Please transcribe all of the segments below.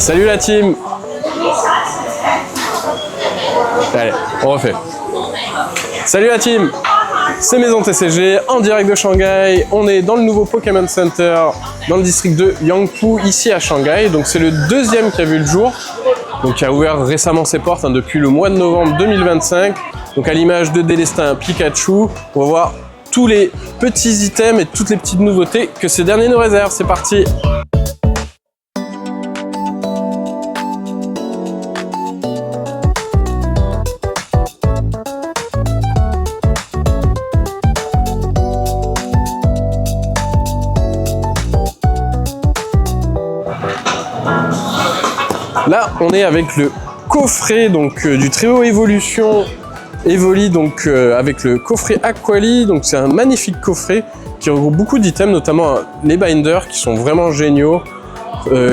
Salut la team. Allez, on refait. Salut la team. C'est Maison TCG en direct de Shanghai. On est dans le nouveau Pokémon Center dans le district de Yangpu ici à Shanghai. Donc c'est le deuxième qui a vu le jour. Donc qui a ouvert récemment ses portes depuis le mois de novembre 2025. Donc à l'image de Délestin Pikachu, on va voir tous les petits items et toutes les petites nouveautés que ces derniers nous réservent. C'est parti. Là, on est avec le coffret du trio Evolution Evoli, avec le coffret Aquali. Donc c'est un magnifique coffret qui regroupe beaucoup d'items, notamment les binders qui sont vraiment géniaux,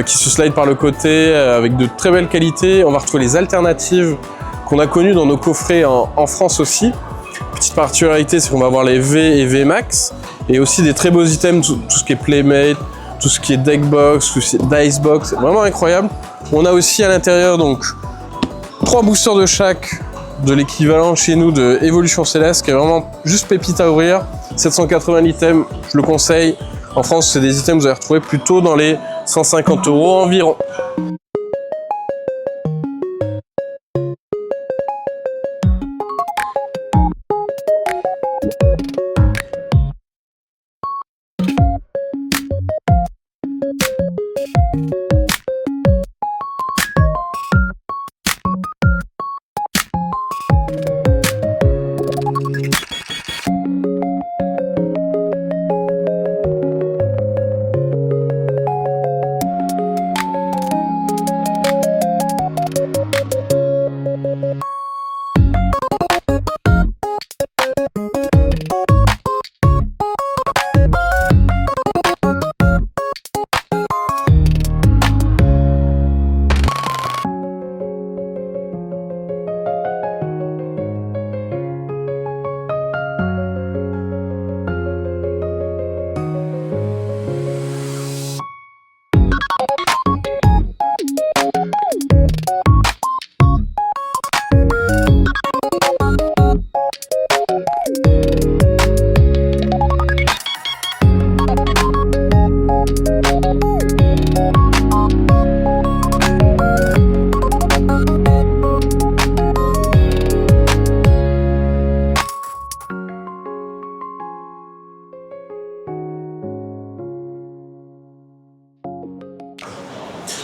qui se slide par le côté avec de très belles qualités. On va retrouver les alternatives qu'on a connues dans nos coffrets en France aussi. Petite particularité, c'est qu'on va avoir les V et V Max et aussi des très beaux items, tout ce qui est Playmate, tout ce qui est Deckbox, tout ce qui est Dicebox, c'est vraiment incroyable. On a aussi à l'intérieur 3 boosters de chaque, de l'équivalent chez nous de Evolution Céleste, qui est vraiment juste pépite à ouvrir. 780 items, je le conseille. En France, c'est des items que vous allez retrouver plutôt dans les 150 € environ.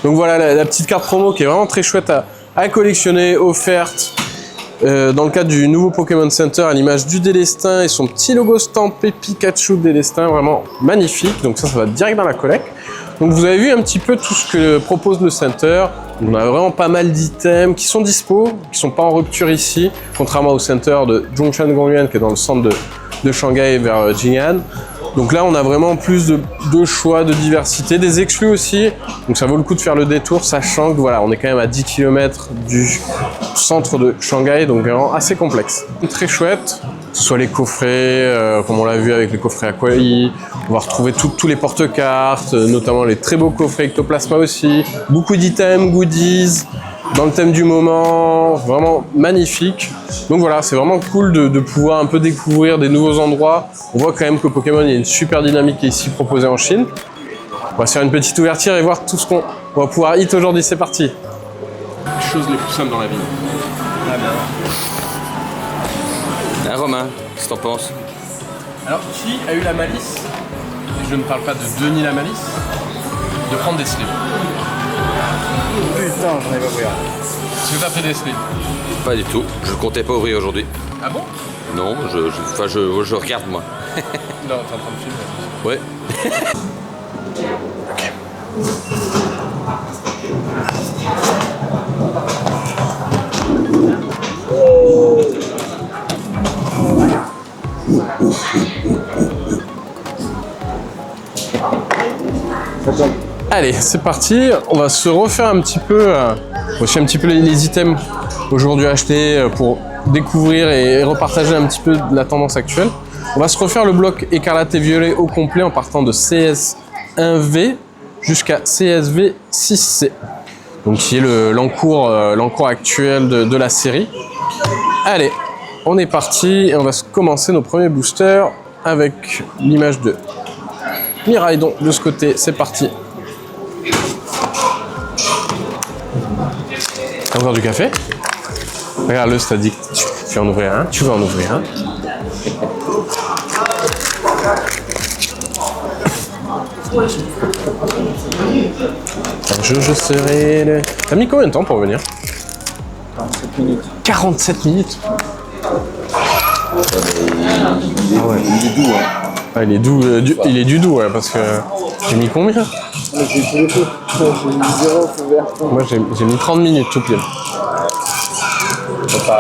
Donc voilà la petite carte promo qui est vraiment très chouette à collectionner, offerte dans le cadre du nouveau Pokémon Center à l'image du Délestin et son petit logo stampé Pikachu Délestin, vraiment magnifique. Donc ça va direct dans la collecte. Donc vous avez vu un petit peu tout ce que propose le Center. On a vraiment pas mal d'items qui sont dispo, qui sont pas en rupture ici, contrairement au Center de Zhongshan Gongyuan qui est dans le centre de Shanghai vers Jing'an. Donc là, on a vraiment plus de choix, de diversité, des exclus aussi. Donc ça vaut le coup de faire le détour, sachant que voilà, on est quand même à 10 km du centre de Shanghai, donc vraiment assez complexe. Très chouette, que ce soit les coffrets, comme on l'a vu avec les coffrets Aquali. On va retrouver tous les porte-cartes, notamment les très beaux coffrets Ectoplasma aussi. Beaucoup d'items, goodies, dans le thème du moment, vraiment magnifique. Donc voilà, c'est vraiment cool de pouvoir un peu découvrir des nouveaux endroits. On voit quand même que Pokémon, il y a une super dynamique qui est ici proposée en Chine. On va se faire une petite ouverture et voir tout ce qu'on va pouvoir hit aujourd'hui. C'est parti. Les choses les plus simples dans la vie. Hein, Romain, qu'est-ce que t'en penses? Alors, qui a eu la malice, et je ne parle pas de Denis la malice, de prendre des slips? Putain, j'en ai pas pris. Est-ce que t'as pris des slips? Pas du tout, je comptais pas ouvrir aujourd'hui. Ah bon? Non, je regarde moi. Non, t'es en train de filmer. Ouais. Ok. Allez, c'est parti. On va se refaire un petit peu, les items aujourd'hui achetés pour découvrir et repartager un petit peu de la tendance actuelle. On va se refaire le bloc écarlate et violet au complet en partant de CS1V jusqu'à CSV6C. donc qui est l'encours actuel de la série. Allez, on est parti et on va commencer nos premiers boosters avec l'image de Miraidon de ce côté. C'est parti. T'as encore du café? Regarde-le, c'est dit que tu vas en ouvrir un. Tu vas en ouvrir un. Je serai le... T'as mis combien de temps pour venir? 47 minutes. 47 minutes. Il est doux, hein. Ah, il est doux, il est du doux, ouais, parce que j'ai mis combien? J'ai tous les coups. J'ai mis 0 feu vert. Moi j'ai mis 30 minutes tout pile.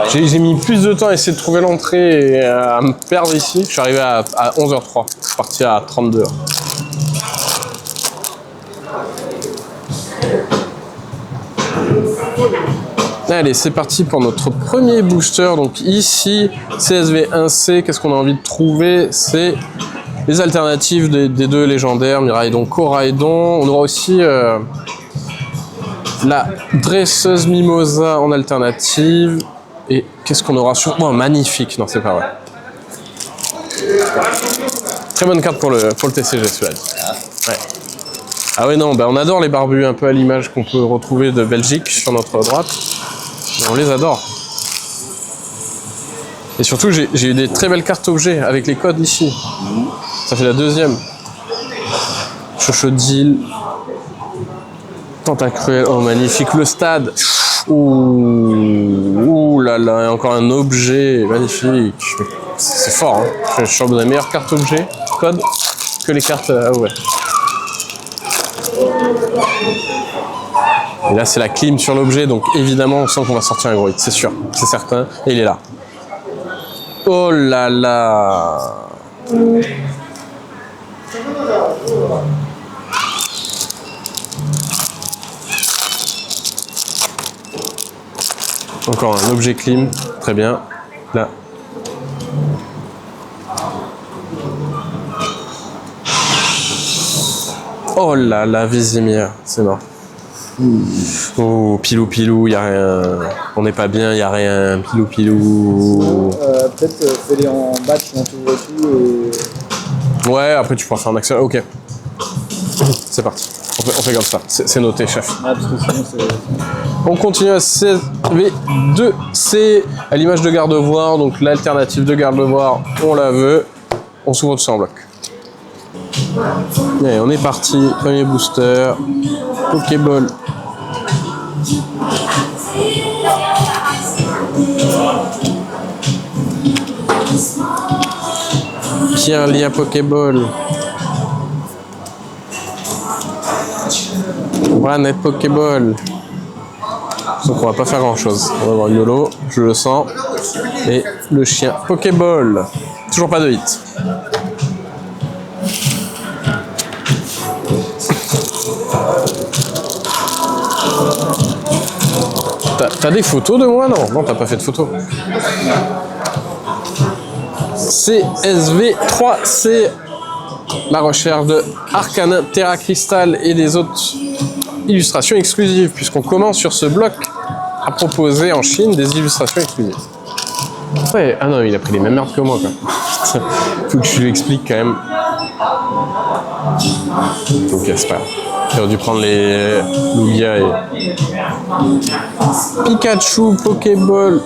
J'ai mis plus de temps à essayer de trouver l'entrée et à me perdre ici. Je suis arrivé à 11h03. Je suis parti à 32h. Allez, c'est parti pour notre premier booster. Donc ici, CSV1C, qu'est-ce qu'on a envie de trouver? C'est les alternatives des deux légendaires, Miraidon, Coraidon. On aura aussi la dresseuse Mimosa en alternative. Et qu'est-ce qu'on aura sur... Oh, magnifique. Non, c'est pas vrai. Très bonne carte pour le TCG, celui-là. Ouais. Ah ouais, non, bah on adore les barbus, un peu à l'image qu'on peut retrouver de Belgique sur notre droite. On les adore. Et surtout, j'ai eu des très belles cartes objets avec les codes ici. Ça fait la deuxième. Chochodile. Tentacruel. Oh, magnifique. Le stade. Ouh là là. Et encore un objet. Magnifique. C'est fort, hein. Je suis sûr que vous avez meilleures cartes objets, code, que les cartes ouais. Et là, c'est la clim sur l'objet, donc évidemment, on sent qu'on va sortir un gros hit, c'est sûr, c'est certain. Et il est là. Oh là là! Encore un objet clim, très bien. Là. Oh là là, Vizimir, c'est mort. Oh, pilou pilou, y a rien. On n'est pas bien, y a rien. Pilou pilou. Peut-être fais-les en batch, on t'ouvre tout et... Ouais, après tu pourras faire un accès. Ok. C'est parti. On fait comme ça. C'est noté, chef. Ah, parce que sinon c'est... On continue à CSV2C à l'image de garde-voir. Donc l'alternative de garde-voir, on la veut. On s'ouvre tout ça en bloc. Allez, on est parti. Premier booster. Pokéball. Qui a un lien Pokéball? Net Pokéball. Donc on va pas faire grand chose. On va avoir YOLO, je le sens. Et le chien Pokéball. Toujours pas de hit. T'as des photos de moi? Non, non, t'as pas fait de photos. CSV3C, la recherche de Arcanin, Terra Crystal et des autres illustrations exclusives, puisqu'on commence sur ce bloc à proposer en Chine des illustrations exclusives. Ouais, ah non, il a pris les mêmes merdes que moi, quoi. Faut que je lui explique quand même. Ok, c'est pas grave. J'aurais dû prendre les Lugia et... Pikachu, Pokéball.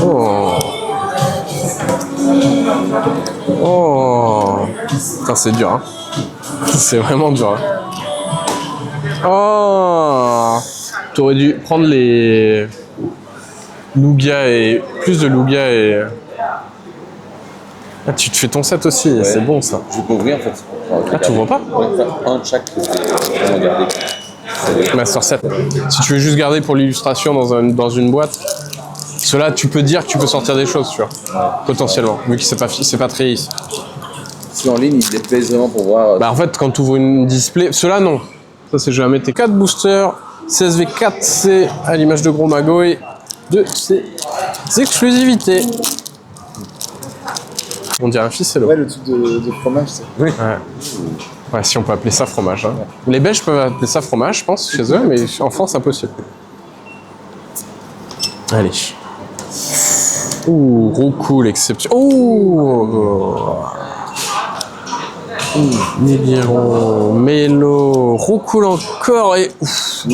Oh. Oh. Putain, c'est dur, hein. C'est vraiment dur, hein. Oh. T'aurais dû prendre les Lugia et... Plus de Lugia et... Ah, tu te fais ton set aussi, ouais. C'est bon ça. Je peux ouvrir en fait. Ah, tu ouvres pas? Un de chaque, c'est regarder. Master 7. Si tu veux juste garder pour l'illustration dans une boîte, cela tu peux dire que tu peux sortir des choses, tu vois. Potentiellement, vu que c'est pas très ici. Si en ligne, il les pèse vraiment pour voir. Bah en fait, quand tu ouvres une display, cela non. Ça c'est jamais tes 4 boosters. CSV4C à l'image de Gros Magoy. de ses exclusivités. On dirait un ficello. Ouais, le truc de fromage, c'est. Ouais. Ouais, si on peut appeler ça fromage. Hein. Les Belges peuvent appeler ça fromage, je pense, chez eux, mais en France, impossible. Allez. Ouh, roucoule, exception. Ouh, Nibiron, Mélo, roucoule encore et ouf,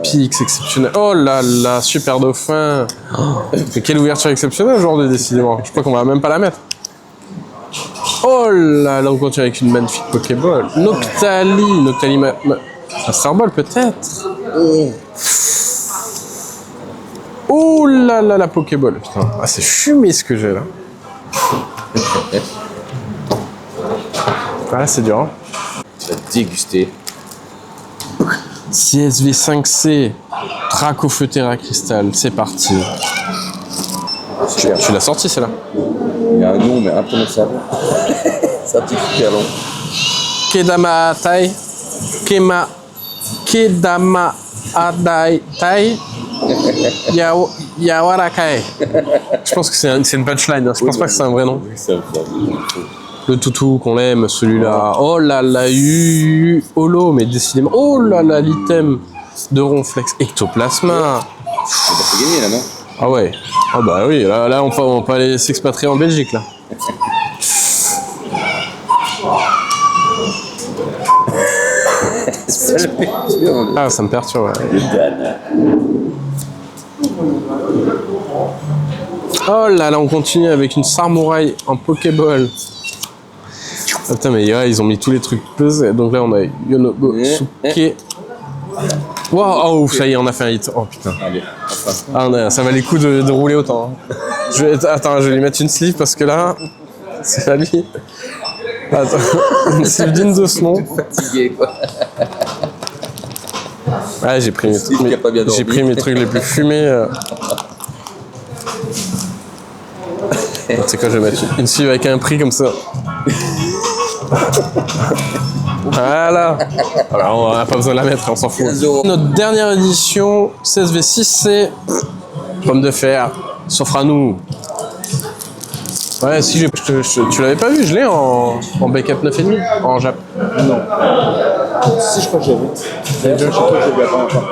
Pix exceptionnel. Oh là là, super dauphin. Oh, mais quelle ouverture exceptionnelle aujourd'hui, décidément. Je crois qu'on va même pas la mettre. Oh là là, on continue avec une magnifique Pokéball. Noctali, un Starball peut-être. Oh là là, la Pokéball. Putain, ah, c'est fumé ce que j'ai là. Ah, c'est dur. Hein. Tu vas déguster. CSV 5C, Dracofeu Cristal, c'est parti. Tu l'as sorti celle-là? Il y a un nom, mais imprononçable. C'est un petit super long. Kedama Tai, Kedama Adai Tai, Yawarakai. Je pense que c'est une punchline, hein. Je pense pas que c'est un vrai nom. Oui, c'est un peu. Le toutou qu'on l'aime, celui-là. Oh là là, Holo, mais décidément. Oh là là, l'item de Ronflex. Ectoplasma. C'est gagné là, non? Ah ouais. Ah bah oui, là on peut aller s'expatrier en Belgique là. Ah, ça me perturbe. Ouais. Le Dan. Oh là là, on continue avec une Samouraï en Pokéball. Ah, putain, mais ouais, ils ont mis tous les trucs pesés. Donc là, on a Yonobo, Suke. Wow, oh, ça y est, on a fait un hit. Oh putain. Allez, enfin. Ah, ça valait le coup de rouler autant. Hein. Attends, je vais lui mettre une sleeve parce que là, c'est la vie. Attends, une sleeve digne de ce nom. Fatigué, quoi. Ouais, j'ai pris mes trucs les plus fumés. Tu sais quoi, je vais mettre une sleeve avec un prix comme ça. Voilà. Alors, on n'a pas besoin de la mettre, on s'en fout. Notre dernière édition, CSV6C, pomme de fer, s'offre à nous. Ouais, si tu l'avais pas vu, je l'ai en backup 9,5, en Jap. Non. Si, je crois que j'avais. D'ailleurs, je crois que j'ai vu la première fois.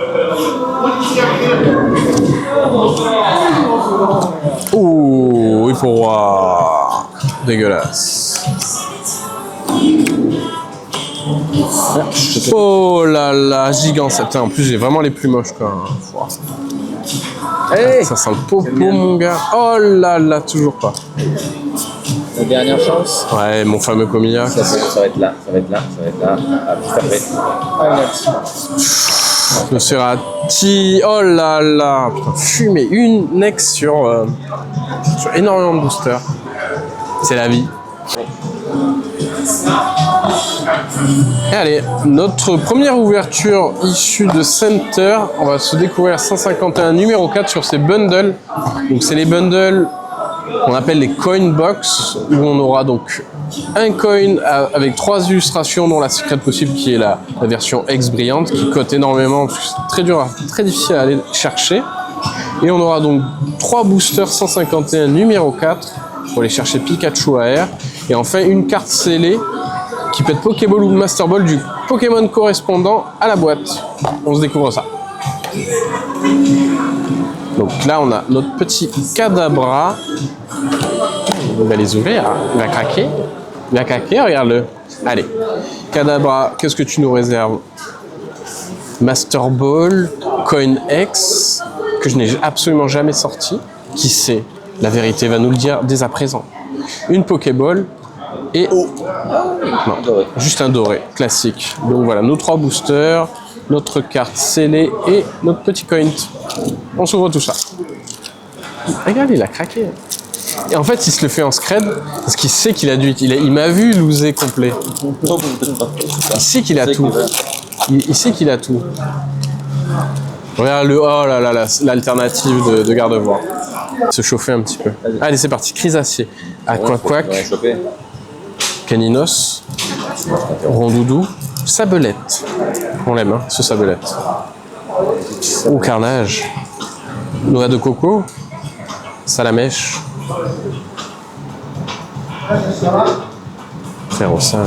Ouh, oui pour voir. Dégueulasse. Oh là là, gigant cette. En plus, j'ai vraiment les plus moches quoi. Hey, ça sent le popo, mon gars. Oh là là, toujours pas. La dernière chance. Ouais, mon fameux Comillac. Ça va être là, ça va être là, ça va être là. Ah, tout à fait. Ah, merci. Le Cerati. Oh là là. Putain, fumé. Une next sur énormément de boosters. C'est la vie. Et allez, notre première ouverture issue de Center, on va se découvrir 151 numéro 4 sur ces bundles. Donc c'est les bundles qu'on appelle les coin box, où on aura donc un coin avec 3 illustrations, dont la secrète possible qui est la version X brillante, qui cote énormément, parce que c'est très difficile à aller chercher. Et on aura donc 3 boosters 151 numéro 4 pour aller chercher Pikachu AR. Et enfin une carte scellée qui peut être Pokéball ou Master Ball du Pokémon correspondant à la boîte. On se découvre ça. Donc là, on a notre petit Kadabra. On va les ouvrir. Il va craquer. Il va craquer, regarde-le. Allez. Kadabra, qu'est-ce que tu nous réserves? Master Ball, Coin X, que je n'ai absolument jamais sorti. Qui sait? La vérité va nous le dire dès à présent. Une Pokéball et... non, juste un doré, classique. Donc voilà, nos 3 boosters, notre carte scellée et notre petit coin. On s'ouvre tout ça. Regarde, il a craqué. Et en fait, il se le fait en scred parce qu'il sait qu'il a dû... Il m'a vu loser complet. Il sait qu'il a tout. Il sait qu'il a tout. Regarde le... Oh là là, l'alternative de garde-voie. Se chauffer un petit peu. Allez, c'est parti. Chrysacier. Aquaquac. Caninos. Rondoudou. Sabelette. On l'aime, hein, ce Sabelette. Oh, Carnage. Noix de coco. Salamèche. Fer au sein.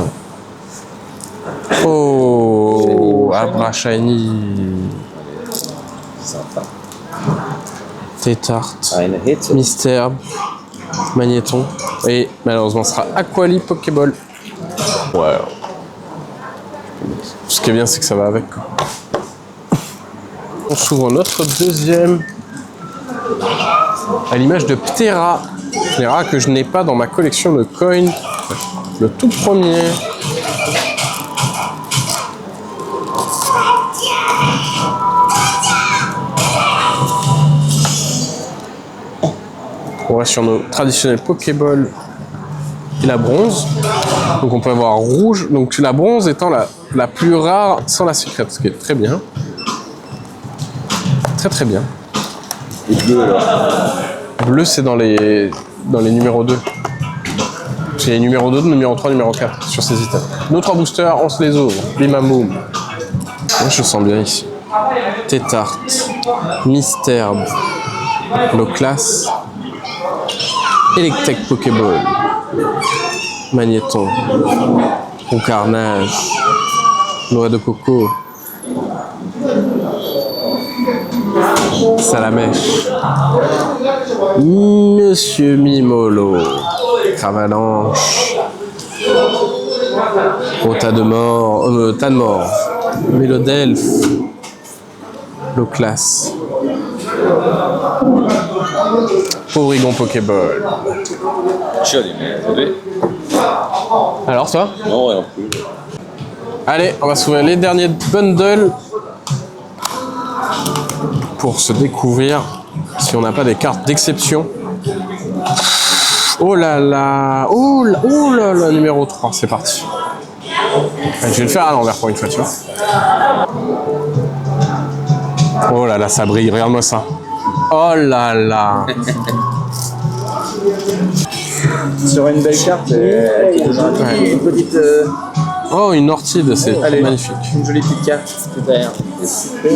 Oh, Abra Shiny. Sympa. Tétart. Eine Hitze. Mystère. Magnéton. Et malheureusement, ce sera Aquali Pokéball. Ouais. Ce qui est bien, c'est que ça va avec. Quoi. On s'ouvre notre deuxième. À l'image de Ptera. Ptera que je n'ai pas dans ma collection de coins. Le tout premier. On va sur nos traditionnels Pokéball et la bronze. Donc on peut avoir rouge. Donc la bronze étant la plus rare sans la secrète, ce qui est très bien. Très très bien. Et bleu alors. Bleu c'est dans les numéros 2. C'est les numéros 2, numéro 3, numéro 4 sur ces items. Nos 3 boosters, on se les ouvre. Bimamoum. Moi je sens bien ici. Tétart. Mystère. Loclas. Electek Pokéball. Magnéton. Concarnage. Noix de coco. Salamèche. Monsieur Mimolo. Cravalanche. Tas de mort. Mélodelphe. Loclas. Porygon Pokéball. Joli, mais désolé. Alors toi? Non, rien plus. Allez, on va s'ouvrir les derniers bundles pour se découvrir si on n'a pas des cartes d'exception. Oh là là, oh là là, numéro 3, c'est parti. Je vais le faire à l'envers pour une fois, tu vois. Oh là là, ça brille, regarde-moi ça. Oh là là. Sur une belle carte, Ouais. une petite, Oh, une orchide, c'est allez, magnifique. une jolie petite carte tout derrière. Super.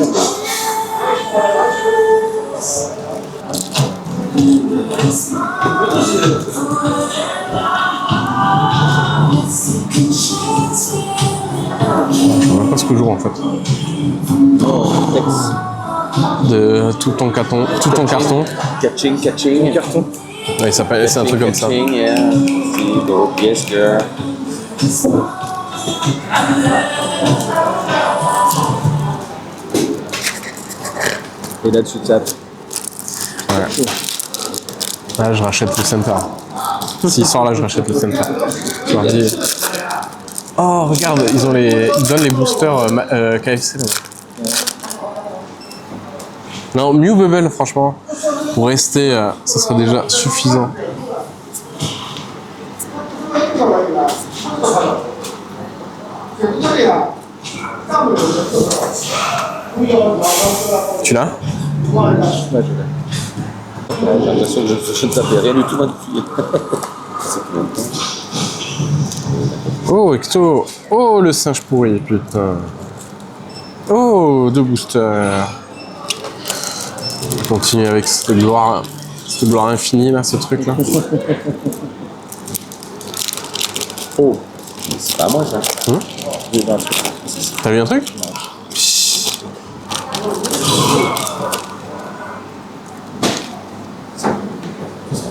Je vois pas ce que je joue en fait. Oh, Tex. De tout ton carton. Catching. Carton. Ouais, c'est un truc comme ça. Catching, yeah. Yes, girl. Et là, tu tapes. Ouais. Là, je rachète le center. S'il sort là, je rachète le center. Je leur dis... Oh, regarde, ils donnent les boosters KFC. Là. Non, Mew Bubble, franchement, pour rester, ça serait déjà suffisant. Tu l'as? Ouais, je l'ai. J'ai l'impression que je ne savais rien du tout, moi, depuis. C'est combien de temps? Oh, Ecto! Oh, le singe pourri, putain! Oh, 2 boosters! On continue avec cette gloire infinie, là, ce truc-là. Oh, C'est pas moi, ça. j'ai vu un truc. T'as vu un truc?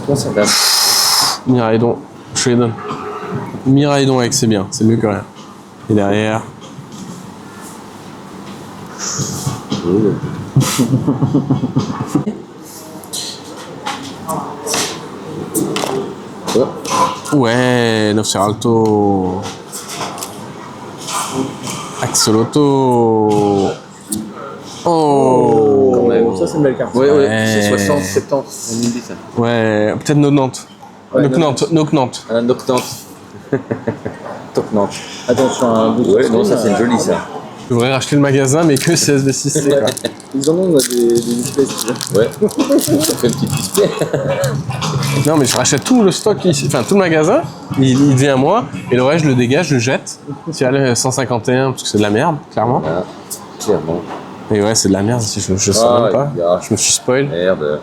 Quoi, ça date? Miraidon, je les donne. Miraidon avec c'est bien, c'est mieux que rien. Et derrière. Ouais, Nosferalto. Axolotl. Oh. Quand même. Ça, c'est une belle carte. Ouais, Ouais. c'est 60, 70, on me dit ça. Ouais, peut-être 90. Ouais, Nocnante. Un Noctante. Tocnante. Attention, un bout. Ouais, non, ça c'est joli ça. Je devrais racheter le magasin, mais que CSB6C. quoi. Ils en ont des espèces. Ouais. Ça fait une petite display. Non, mais je rachète tout le stock ici, enfin tout le magasin, il devient à moi, et le reste je le dégage, je le jette. Si elle est 151, parce que c'est de la merde, clairement. Voilà. Clairement. Et ouais, c'est de la merde, si je sens même pas. gars. Je me suis spoil. Merde.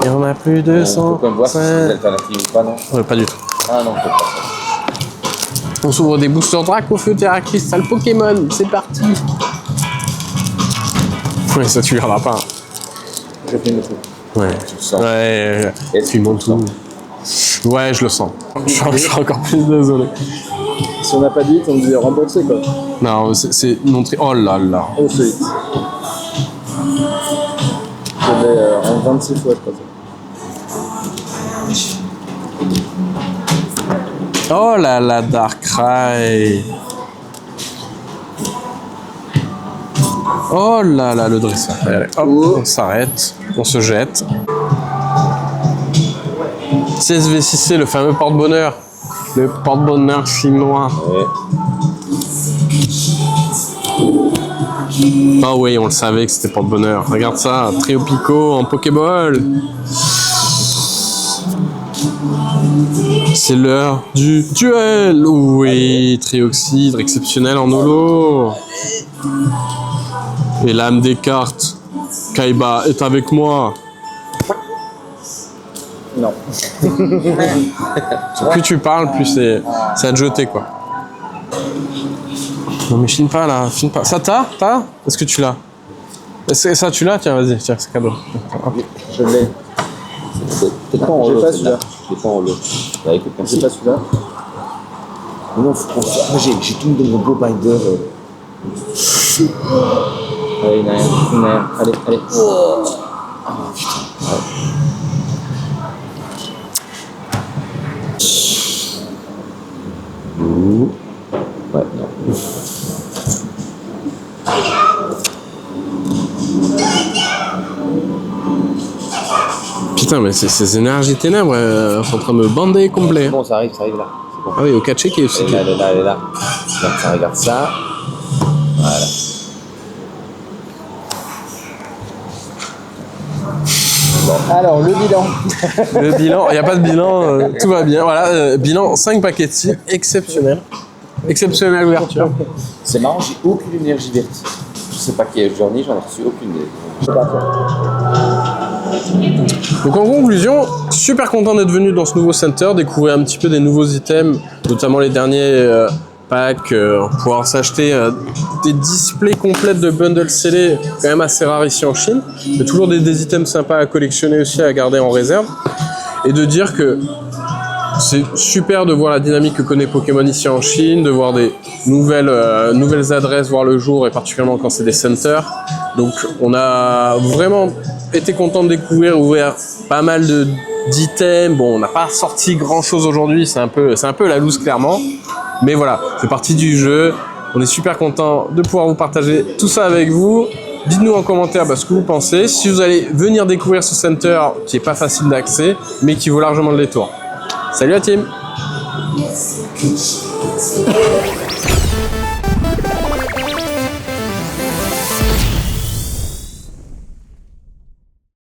Et on a plus de On 100. peut quand même voir si c'est une alternative ou pas, non? Ouais, pas du tout. Ah non, peut pas. On s'ouvre des boosters Draco, Feu, Terra, Cristal, Pokémon. C'est parti. Ouais, ça tu verras pas. J'ai fait une tour. Ouais. Tu le sens. Ouais, Est-ce tu que montes tu le tout. Ouais, je le sens. Je suis encore plus désolé. Si on n'a pas dit, on dit rembourser quoi. Non, c'est montré. Oh là là. Oh, c'est vite. Je l'ai en 26 fois, je crois. Oh là là, Darkrai. Oh là là, le dresseur. Allez, hop, on s'arrête, on se jette. CSV6C, le fameux porte-bonheur. Le porte-bonheur chinois. Ouais. Ah oui, on le savait que c'était porte-bonheur. Regarde ça, Trio Pico en Pokéball. C'est l'heure du duel. Oui, Trioxydre exceptionnel en holo. Et l'âme des cartes. Kaiba est avec moi. Non. Plus tu parles, plus c'est à te jeter quoi. Non mais filme pas là, filme pas. Ça t'as? Est-ce que tu l'as? Ça tu l'as? Tiens, vas-y, tiens, c'est cadeau. Hop. Je l'ai. T'es pas en J'ai lot, pas celle-là. celui-là. T'es pas en lot. Bah écoute, J'ai merci. pas celui-là. Non, faut qu'on soit. Moi j'ai tout dans mon beau binder. Allez, il n'a rien. Allez, allez. Ouais, non. Putain, mais ces énergies ténèbres sont en train de me bander complet. Bon, ça arrive là. C'est bon. Ah oui, au catché qui est aussi. Elle est là, elle est là. Regarde ça, regarde ça. Voilà. Alors, le bilan. Le bilan, il n'y a pas de bilan, tout va bien. Voilà, bilan 5 paquets de cibles, exceptionnel. Exceptionnelle ouverture. C'est marrant, j'ai aucune énergie verte. Je sais pas quelle journée, j'en ai reçu aucune. Donc en conclusion, super content d'être venu dans ce nouveau center, découvrir un petit peu des nouveaux items, notamment les derniers packs, pouvoir s'acheter des displays complètes de bundles scellés, quand même assez rares ici en Chine. Il y a toujours des items sympas à collectionner aussi, à garder en réserve. Et de dire que c'est super de voir la dynamique que connaît Pokémon ici en Chine, de voir des nouvelles adresses voir le jour, et particulièrement quand c'est des centers. Donc on a vraiment été content de découvrir, ouvrir pas mal d'items. Bon, on n'a pas sorti grand chose aujourd'hui, c'est un peu la loose clairement. Mais voilà, c'est partie du jeu. On est super content de pouvoir vous partager tout ça avec vous. Dites-nous en commentaire ce que vous pensez. Si vous allez venir découvrir ce center qui est pas facile d'accès, mais qui vaut largement le détour. Salut la team!